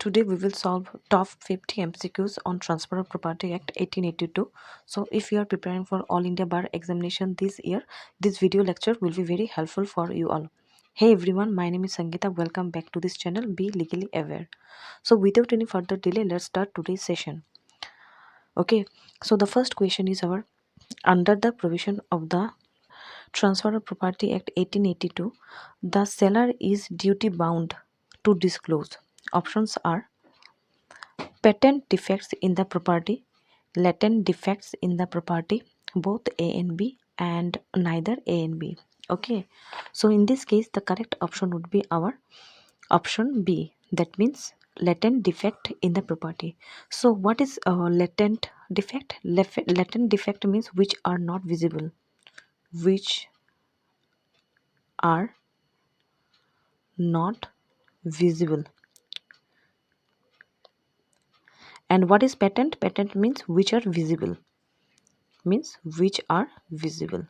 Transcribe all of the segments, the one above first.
Today we will solve top 50 MCQs on Transfer of Property Act 1882. So if you are preparing for All India Bar examination this year, this video lecture will be very helpful for you all. Hey everyone, my name is Sangeeta. Welcome back to this channel, Be Legally Aware. So without any further delay, let's start today's session. Okay, so the first question is our under the provision of the Transfer of Property Act 1882, the seller is duty bound to disclose. Options are patent defects in the property, latent defects in the property, both A and B, and neither A and B. Okay, so in this case, the correct option would be our option B. That means latent defect in the property. So, what is a latent defect? Latent defect means which are not visible, which are not visible. And what is patent? Patent means which are visible, means which are visible.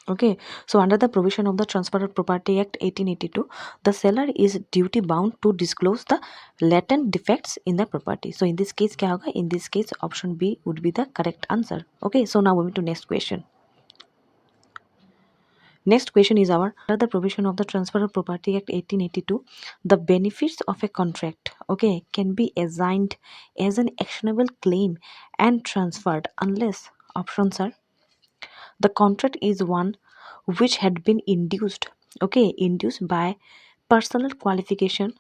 Okay, so under the provision of the Transfer of Property Act 1882, the seller is duty bound to disclose the latent defects in the property. So in this case, क्या होगा? In this case, option B would be the correct answer. Okay, so now moving to next question. Next question is our under the provision of the Transfer of Property Act 1882, the benefits of a contract, okay, can be assigned as an actionable claim and transferred unless options are the contract is one which had been induced by personal qualification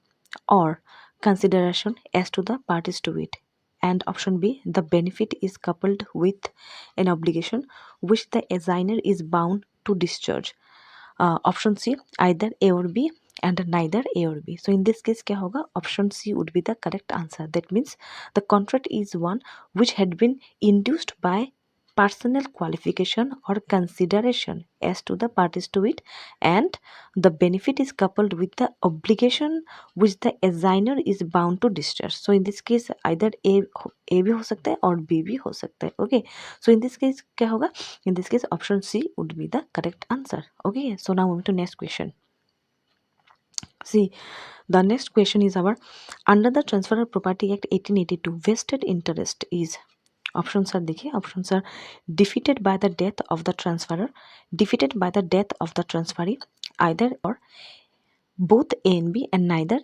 or consideration as to the parties to it, and option B, the benefit is coupled with an obligation which the assigner is bound to discharge. Option C, either A or B and neither A or B. So in this case क्या होगा? Option C would be the correct answer. That means the contract is one which had been induced by personal qualification or consideration as to the parties to it, and the benefit is coupled with the obligation which the assigner is bound to discharge. So in this case either A भी हो सकता है और B भी हो सकता है. Okay, so in this case क्या होगा? In this case option C would be the correct answer. Okay, so now moving to next question. See, the next question is our under the Transfer of Property Act 1882, vested interest is options are देखिए options are defeated by the death of the transferor, defeated by the death of the transferee, either or both A and B, and neither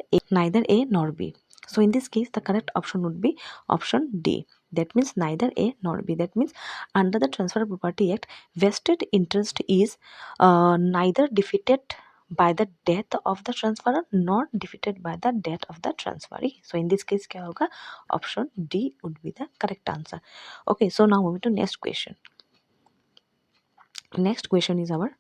A nor B. So in this case the correct option would be option D. That means neither A nor B. That means under the Transfer of Property Act, vested interest is neither defeated by the death of the transferor nor defeated by the death of the transferee. So in this case क्या होगा? Option D would be the correct answer. Okay, so now moving to next question. Next question is our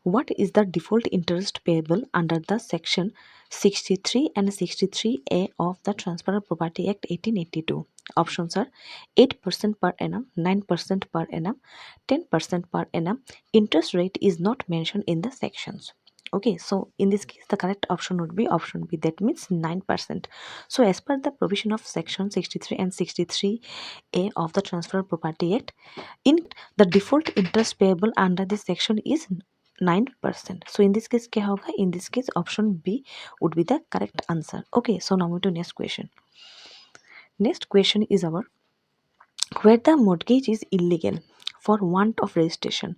what is the default interest payable under the section 63 and 63A of the Transfer of Property Act 1882? Options are 8% per annum, 9% per annum, 10% per annum. Interest rate is not mentioned in the sections. Okay, so in this case the correct option would be option B. That means 9%. So as per the provision of section 63 and 63A of the Transfer of Property Act, in the default interest payable under this section is 9%. So in this case क्या होगा? In this case option B would be the correct answer. Okay, so now we to next question. Next question is our where the mortgage is illegal for want of registration,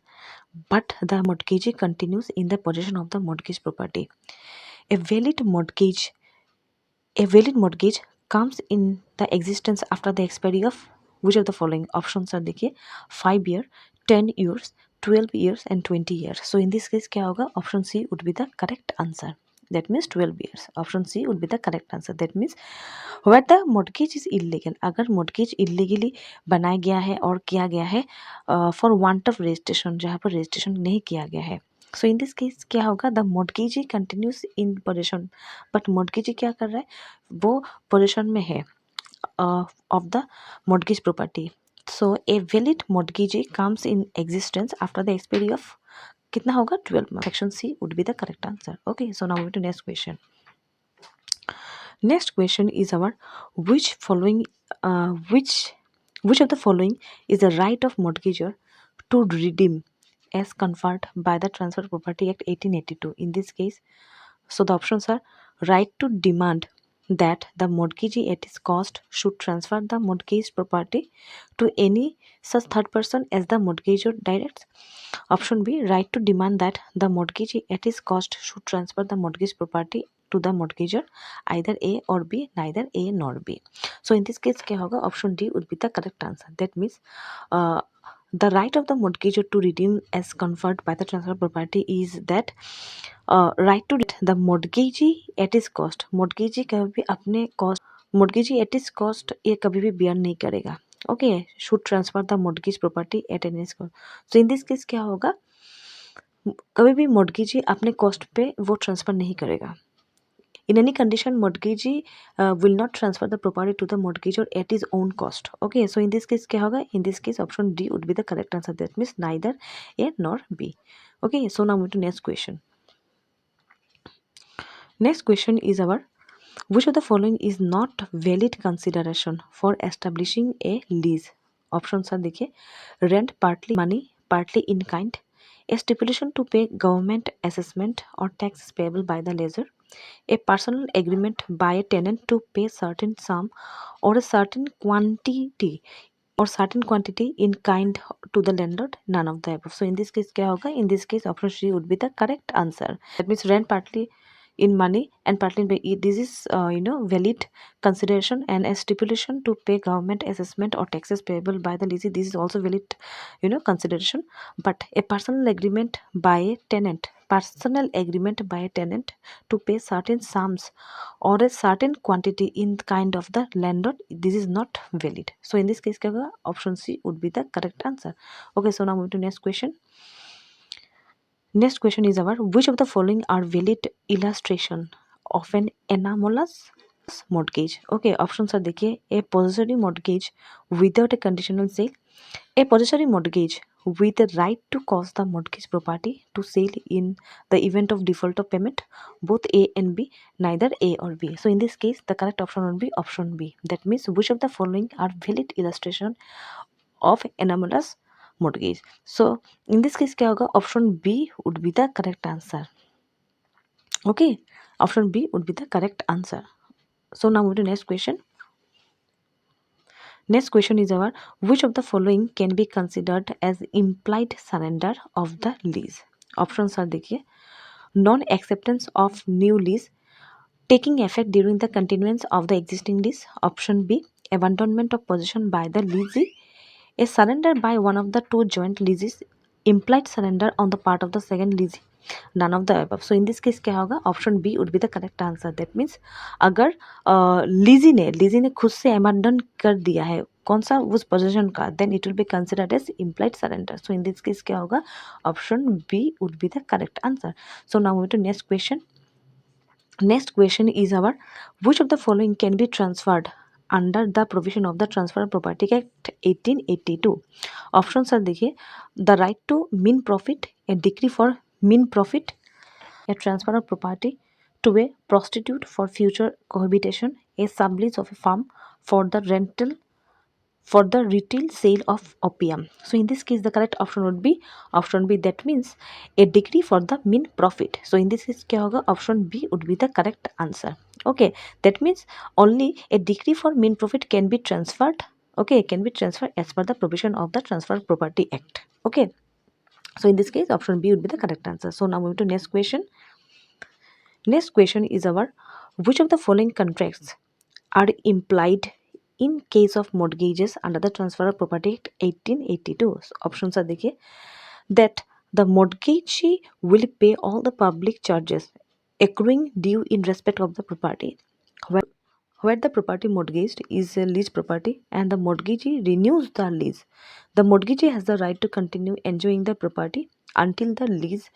but the mortgagee continues in the possession of the mortgage property. A valid mortgage comes in the existence after the expiry of which of the following options are देखिए 5 year, 10 years, 12 years and 20 years. So in this case क्या होगा? Option C would be the correct answer. That means 12 years. Option C would be the correct answer. That means where the mortgage is illegal, अगर mortgage illegally बनाया गया है और किया गया है for want of registration, जहाँ पर registration नहीं किया गया है. So in this case क्या होगा? The mortgagee continues in possession, but mortgagee क्या कर रहा है? वो possession में है of the mortgage property. So a valid mortgagee comes in existence after the expiry of कितना होगा? 12 months. Section C would be the correct answer. Okay, so now we to next question. Next question is our which of the following is the right of mortgagor to redeem as conferred by the Transfer of Property Act 1882? In this case, so the options are right to demand that the mortgagee at his cost should transfer the mortgaged property to any such third person as the mortgagor directs. Option B, right to demand that the mortgagee at his cost should transfer the mortgage property to the mortgager, either A or B, neither A nor B. So in this case क्या होगा, option D would be the correct answer. That means uh, the right of the mortgagor to redeem as conferred by the transfer property is that right to the mortgagee at his cost. mortgagee कभी भी अपने cost, mortgagee at his cost ये कभी भी bear नहीं करेगा. Okay, should transfer the mortgage property at any cost. So in this case क्या होगा, कभी भी mortgagee अपने कॉस्ट पे वो ट्रांसफर नहीं करेगा. In any condition, mortgagee will not transfer the property to the mortgagor at his own cost. Okay, so in this case क्या होगा, in this case option D would be the correct answer. That means neither A nor B. Okay, so now move to next question. Next question is our, which of the following is not valid consideration for establishing a lease? Options are देखिए, rent partly money, partly in kind, a stipulation to pay government assessment or taxes payable by the lessor, a personal agreement by a tenant to pay certain sum or a certain quantity in kind to the landlord, none of the above. So in this case क्या होगा, in this case option C would be the correct answer. That means rent partly in money and partly in pay. This is valid consideration, and a stipulation to pay government assessment or taxes payable by the lessee, this is also valid consideration. But a personal agreement by a tenant to pay certain sums or a certain quantity in kind of the landlord, this is not valid. So in this case क्या होगा, option C would be the correct answer. Okay, so now move to next question. Next question is our, which of the following are valid illustration of an anomalous mortgage? Okay, options are देखिए, a possessory mortgage without a conditional sale, a possessory mortgage with a right to cause the mortgage property to sale in the event of default of payment, both A and B, neither A or B. So in this case, the correct option would be option B. That means which of the following are valid illustration of anomalous mortgage. So in this case क्या होगा, option B would be the correct answer. Okay, option B would be the correct answer. So now move to next question. Next question is our, which of the following can be considered as implied surrender of the lease? Options are देखिए, non acceptance of new lease taking effect during the continuance of the existing lease. Option B, abandonment of possession by the lessee, a surrender by one of the two joint leases, implied surrender on the part of the second lessee, none of the above. So in this case क्या होगा, option B would be the correct answer. That means अगर लीजी ने खुद से abandon कर दिया है कौन सा उस पोजीशन का, then it will be considered as implied surrender. So in this case क्या होगा, option B would be the correct answer. So now move to next question. Next question is our, which of the following can be transferred under the provision of the Transfer of Property Act 1882? Options are देखिए, the right to mean profit, a decree for mean profit, a transfer of property to a prostitute for future cohabitation, a sublease of a farm for the retail sale of opium. So in this case the correct option would be option B. That means a decree for the mean profit. So in this case क्या होगा, option B would be the correct answer. Okay, that means only a decree for mean profit can be transferred. Okay, can be transferred as per the provision of the Transfer of Property Act. Okay, so in this case option B would be the correct answer. So now move to next question. Next question is our, which of the following contracts are implied in case of mortgages under the Transfer of Property Act 1882? So options are देखिए, that the mortgagee will pay all the public charges accruing due in respect of the property where the property mortgaged is a lease property and the mortgagee renews the lease. The mortgagee has the right to continue enjoying the property until the lease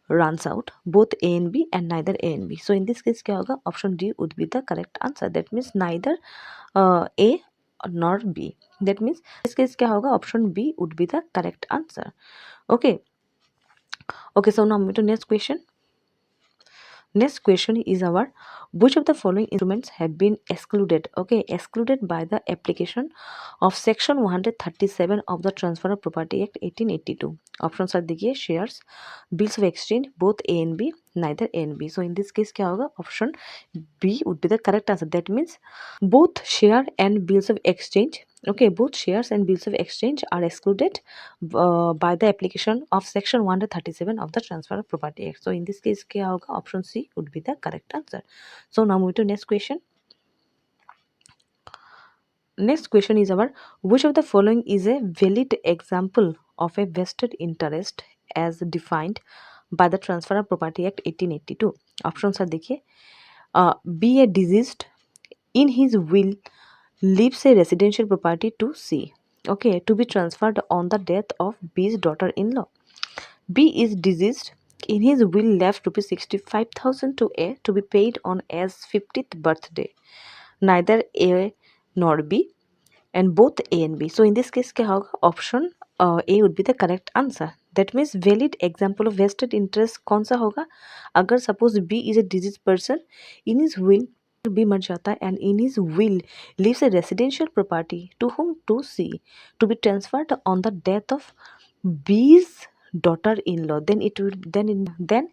runs out, both A and B and neither A and B. So in this case क्या होगा, option D would be the correct answer. That means neither A nor B. That means this case क्या होगा, option B would be the correct answer. Okay, so now move to next question. Next question is our, which of the following instruments have been excluded? Okay, excluded by the application of section 137 of the Transfer of Property Act 1882. Options are देखिए, shares, bills of exchange, both A and B, neither A and B. So in this case क्या होगा? Option B would be the correct answer. That means both share and bills of exchange, okay, both shares and bills of exchange are excluded by the application of section 137 of the Transfer of Property Act. So in this case क्या होगा? Option C would be the correct answer. So now move to next question. Next question is our, which of the following is a valid example of a vested interest as defined by the Transfer of Property Act 1882? Options are देखिए, be a deceased in his will leaves a residential property to C, okay, to be transferred on the death of B's daughter-in-law. B is deceased. In his will left rupees 65,000 to A to be paid on A's 50th birthday. Neither A nor B, and both A and B. So in this case क्या होगा? Option A would be the correct answer. That means valid example of vested interest कौन सा होगा? अगर suppose B is a deceased person, in his will B मर जाता है and in his will leaves a residential property to whom? To C, to be transferred on the death of B's daughter-in-law. Then it will then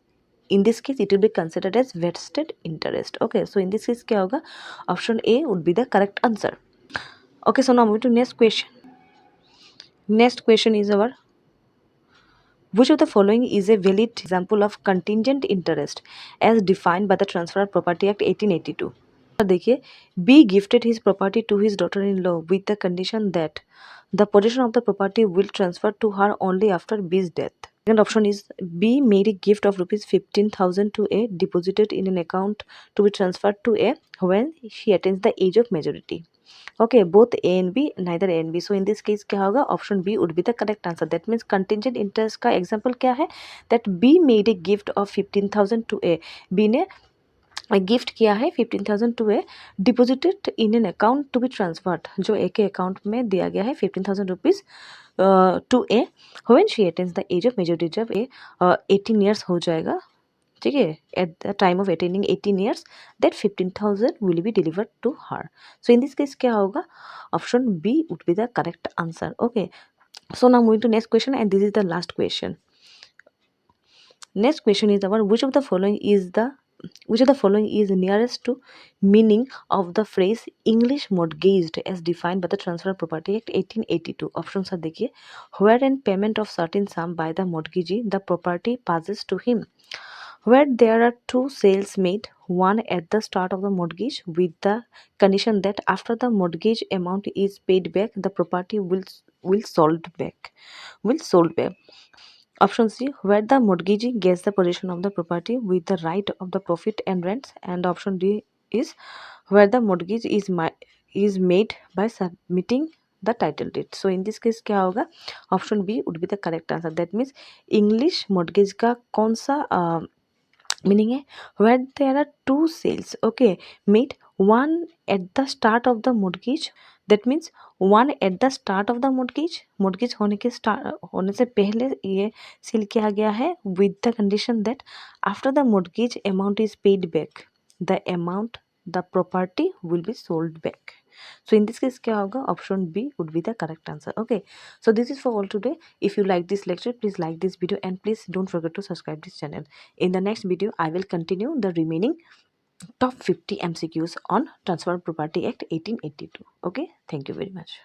in this case it will be considered as vested interest. Okay, so in this case क्या होगा? Option A would be the correct answer. Okay, so now moving to next question. Next question is our, which of the following is a valid example of contingent interest as defined by the Transfer of Property Act 1882? देखिए, B gifted his property to his daughter-in-law with the condition that the possession of the property will transfer to her only after B's death. Second option is, B made a gift of rupees 15,000 to A deposited in an account to be transferred to A when she attains the age of majority. Okay, both A and B, neither A and B. So in this case क्या होगा? Option B would be the correct answer. That means contingent interest का example क्या है? That B made a gift of 15,000 to A. B ने gift किया है 15,000 to A, deposited in an account to B transferred, जो A के account में दिया गया है 15,000 rupees to A when she attains the age of majority. जब ए 18 ईयर्स हो जाएगा, ठीक है, at the time of attaining 18 years, that 15,000 will be delivered to her. So in this case क्या होगा? Option B would be the correct answer. Okay, so now moving to next question and this is the last question. Next question is about, which of the following is nearest to meaning of the phrase English mortgaged as defined by the Transfer of Property Act 1882? Options are देखिए, where in payment of certain sum by the mortgagee the property passes to him, where there are two sales made, one at the start of the mortgage with the condition that after the mortgage amount is paid back the property will sold back. Option C, where the mortgagee gets the possession of the property with the right of the profit and rents. And option D is where the mortgage is made by submitting the title deed. So in this case क्या होगा? Option B would be the correct answer. That means English mortgage का कौन सा meaning है? where there are two sales, okay, made, one at the start of the mortgage. That means one at the start of the mortgage होने से पहले ये cell किया गया है with the condition that after the mortgage amount is paid back the property will be sold back. So in this case क्या होगा? Option B would be the correct answer. Okay, so this is for all today. If you like this lecture, please like this video and please don't forget to subscribe this channel. In the next video I will continue the remaining top 50 MCQs on Transfer of Property Act 1882. Okay, thank you very much.